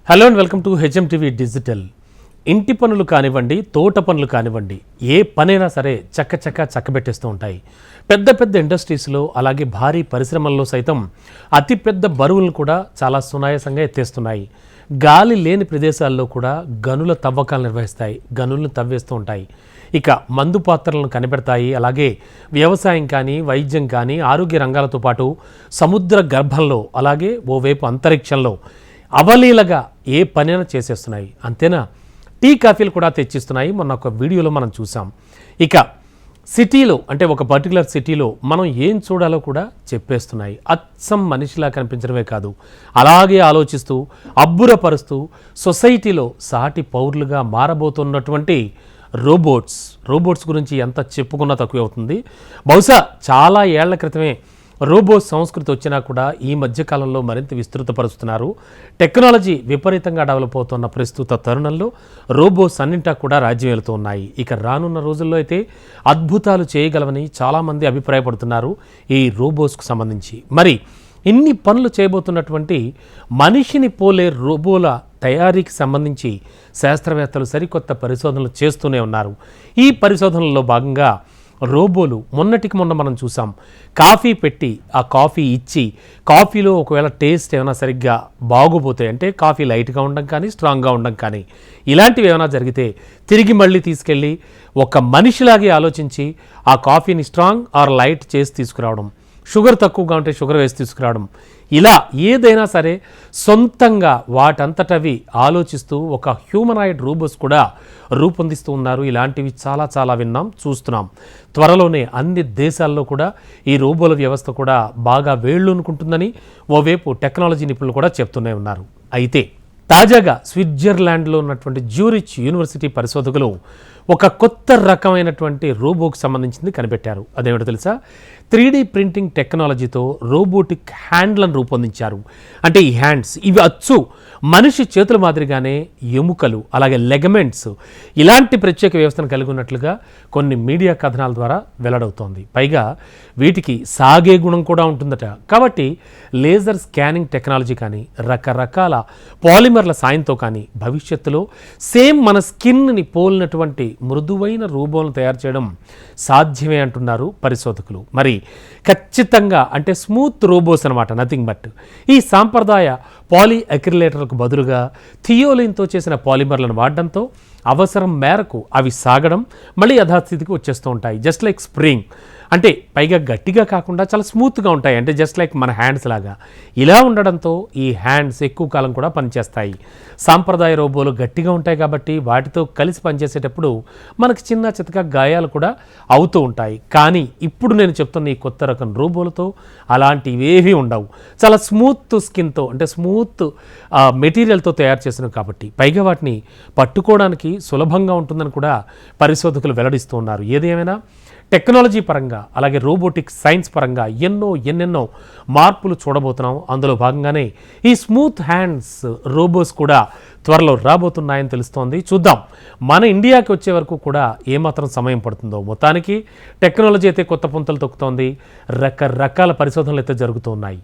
Hello and welcome to HM TV digital. ఇంటి పనులు కానివ్వండి, తోట పనులు కానివ్వండి, ఏ పనైనా సరే చక్కబెట్టేస్తూ ఉంటాయి. పెద్ద పెద్ద ఇండస్ట్రీస్లో అలాగే భారీ పరిశ్రమల్లో సైతం అతిపెద్ద బరువులను కూడా చాలా సునాయాసంగా ఎత్తేస్తున్నాయి. గాలి లేని ప్రదేశాల్లో కూడా గనుల తవ్వకాలు నిర్వహిస్తాయి, గనులను తవ్వేస్తూ ఉంటాయి. ఇక మందు పాత్రలను కనిపెడతాయి. అలాగే వ్యవసాయం కానీ, వైద్యం కానీ, ఆరోగ్య రంగాలతో పాటు సముద్ర గర్భంలో అలాగే ఓవైపు అంతరిక్షంలో అవలీలగా ఏ పనైనా చేసేస్తున్నాయి. అంతేనా, టీ కాఫీలు కూడా తెచ్చిస్తున్నాయి. మొన్న ఒక వీడియోలో మనం చూసాం. ఇక సిటీలో అంటే ఒక పర్టికులర్ సిటీలో మనం ఏం చూడాలో కూడా చెప్పేస్తున్నాయి. అచ్చం మనిషిలా కనిపించడమే కాదు, అలాగే ఆలోచిస్తూ అబ్బురపరుస్తూ సొసైటీలో సాటి పౌరులుగా మారబోతున్నటువంటి రోబోట్స్ గురించి ఎంత చెప్పుకున్నా తక్కువ అవుతుంది. బహుశా చాలా ఏళ్ల క్రితమే రోబో సంస్కృతి వచ్చినా కూడా ఈ మధ్యకాలంలో మరింత విస్తృతపరుస్తున్నారు. టెక్నాలజీ విపరీతంగా డెవలప్ అవుతున్న ప్రస్తుత తరుణంలో రోబోస్ అన్నింటా కూడా రాజ్యం వెళుతూ ఉన్నాయి. ఇక రానున్న రోజుల్లో అయితే అద్భుతాలు చేయగలవని చాలామంది అభిప్రాయపడుతున్నారు ఈ రోబోస్కు సంబంధించి. మరి ఇన్ని పనులు చేయబోతున్నటువంటి మనిషిని పోలే రోబోల తయారీకి సంబంధించి శాస్త్రవేత్తలు సరికొత్త పరిశోధనలు చేస్తూనే ఉన్నారు. ఈ పరిశోధనల్లో భాగంగా రోబోలు మొన్నటికి మొన్న మనం చూసాం. కాఫీ పెట్టి ఆ కాఫీ ఇచ్చి కాఫీలో ఒకవేళ టేస్ట్ ఏమైనా సరిగ్గా బాగోపోతే, అంటే కాఫీ లైట్గా ఉండడం కానీ స్ట్రాంగ్గా ఉండడం కానీ ఇలాంటివి ఏమైనా జరిగితే తిరిగి మళ్ళీ తీసుకెళ్ళి ఒక మనిషిలాగే ఆలోచించి ఆ కాఫీని స్ట్రాంగ్ ఆర్ లైట్ చేసి తీసుకురావడం, షుగర్ తక్కువగా ఉంటే షుగర్ వేసి తీసుకురావడం, ఇలా ఏదైనా సరే సొంతంగా వాటంతటవి ఆలోచిస్తూ ఒక హ్యూమనాయిడ్ రోబోస్ కూడా రూపొందిస్తూ ఉన్నారు. ఇలాంటివి చాలా విన్నాం, చూస్తున్నాం. త్వరలోనే అన్ని దేశాల్లో కూడా ఈ రోబోల వ్యవస్థ కూడా బాగా వేళ్ళూనుకుంటుందని ఓవైపు టెక్నాలజీ నిపుణులు కూడా చెప్తూనే ఉన్నారు. అయితే తాజాగా స్విట్జర్లాండ్లో ఉన్నటువంటి జ్యూరిచ్ యూనివర్సిటీ పరిశోధకులు ఒక కొత్త రకమైనటువంటి రోబోకి సంబంధించింది కనిపెట్టారు. అదేమిటో తెలుసా? 3D ప్రింటింగ్ టెక్నాలజీతో రోబోటిక్ హ్యాండ్లను రూపొందించారు. అంటే ఈ హ్యాండ్స్ ఇవి అచ్చు మనిషి చేతుల మాదిరిగానే ఎముకలు అలాగే లెగమెంట్స్ ఇలాంటి ప్రత్యేక వ్యవస్థను కలిగి ఉన్నట్లుగా కొన్ని మీడియా కథనాల ద్వారా వెల్లడవుతోంది. పైగా వీటికి సాగే గుణం కూడా ఉంటుందట. కాబట్టి లేజర్ స్కానింగ్ టెక్నాలజీ కానీ రకరకాల పాలిమర్ల సాయంతో కానీ భవిష్యత్తులో సేమ్ మన స్కిన్ని పోలినటువంటి మృదువైన రోబోలను తయారు చేయడం సాధ్యమే అంటున్నారు పరిశోధకులు. మరి ఖచ్చితంగా అంటే స్మూత్ రోబోస్ అనమాట, నథింగ్ బట్. ఈ సాంప్రదాయ పాలీ అక్రిలేటర్లకు బదులుగా థియోలిన్తో చేసిన పాలిమర్లను వాడడంతో అవసరం మేరకు అవి సాగడం మళ్ళీ యథాస్థితికి వచ్చేస్తూ ఉంటాయి. జస్ట్ లైక్ స్ప్రింగ్, అంటే పైగా గట్టిగా కాకుండా చాలా స్మూత్గా ఉంటాయి, అంటే జస్ట్ లైక్ మన హ్యాండ్స్ లాగా. ఇలా ఉండడంతో ఈ హ్యాండ్స్ ఎక్కువ కాలం కూడా పనిచేస్తాయి. సాంప్రదాయ రోబోలు గట్టిగా ఉంటాయి కాబట్టి వాటితో కలిసి పనిచేసేటప్పుడు మనకి చిన్న చితక గాయాలు కూడా అవుతూ ఉంటాయి. కానీ ఇప్పుడు నేను చెప్తున్న ఈ కొత్త రకం రోబోలతో అలాంటివేవీ ఉండవు. చాలా స్మూత్ స్కిన్తో అంటే స్మూత్ మెటీరియల్తో తయారు చేసినవి కాబట్టి పైగా వాటిని పట్టుకోవడానికి సులభంగా ఉంటుందని కూడా పరిశోధకులు వెల్లడిస్తూ ఉన్నారు. ఏదేమైనా టెక్నాలజీ పరంగా అలాగే రోబోటిక్ సైన్స్ పరంగా ఎన్నెన్నో మార్పులు చూడబోతున్నాం. అందులో భాగంగానే ఈ స్మూత్ హ్యాండ్స్ రోబోస్ కూడా త్వరలో రాబోతున్నాయని తెలుస్తోంది. చూద్దాం మన ఇండియాకి వచ్చే వరకు కూడా ఏమాత్రం సమయం పడుతుందో. మొత్తానికి టెక్నాలజీ అయితే కొత్త పుంతలు తొక్కుతోంది, రకరకాల పరిశోధనలు అయితే జరుగుతూ ఉన్నాయి.